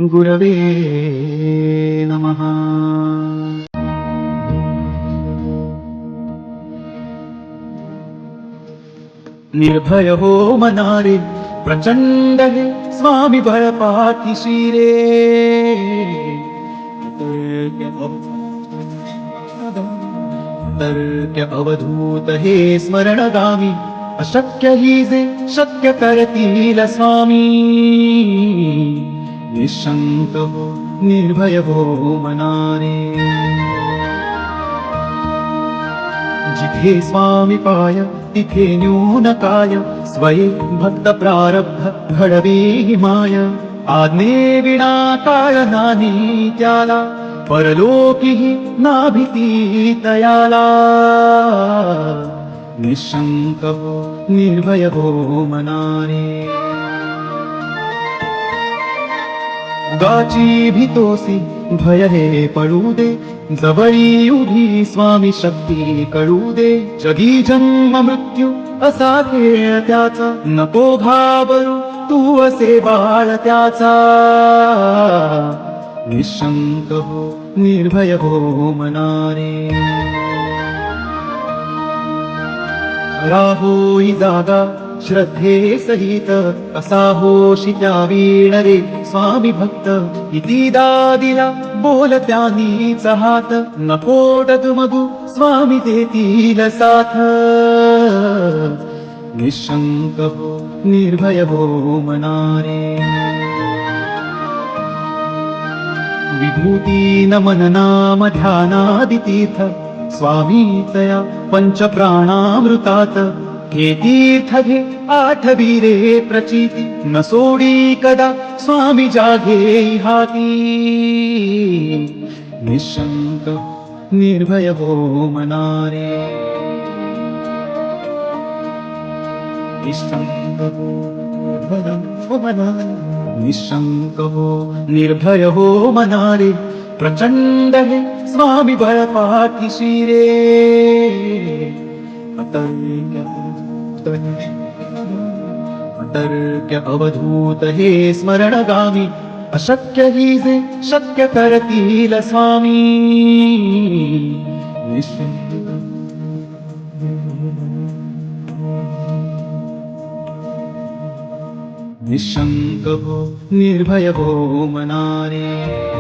गुरवे नमः. निर्भय हो मनारे, प्रचंड है स्वामी भय पाठीशी रे. तर्क्य अवधूत हे स्मरणगामी, अशक्य ही जे शक्य करतील स्वामी. निशंक हो निर्भय हो मनारे. जिथे स्वामी पाय तिथे न्यून काय, स्वये भक्त प्रारब्ध घडवी माय. आज्ञे विना काळ नानी त्याला, परलोकीही ना भीती तयाला. निशंक हो निर्भय हो मनारे. उगाची भीतोसी भय हे पडू दे, जवळी उभी स्वामी शक्ती कळू दे. जगी जन्म मृत्यू असा खेळ त्याचा, नको घाबरू तू असे बाळ त्याचा. निशंक हो निर्भय हो मनारे. राहोई जागा श्रद्धे सहित, असा होशी त्या वीण रे स्वामी भक्त. कितीदा दिला बोल त्यानीच हात, नको डगमगू स्वामी देतील साथ. निशंक हो निर्भय हो मनारे. विभूती नमन नाम ध्यानादि तीर्थ, स्वामी तया पंच प्राणामृतात. हे तीर्थ घे आठवी रे प्रचिती, न सोडी कदा स्वामी जागे हाती. निशंक निर्भय हो मनारे. निशंक हो निर्भय हो मनारे. निशंक हो निर्भय हो मनारे. प्रचंड है स्वामी भय पाठीशी रे. अतर्क्य अवधूत हे स्मरणगामी, अशक्य ही जे शक्य करतील स्वामी. निशंक हो निर्भय हो मनारे.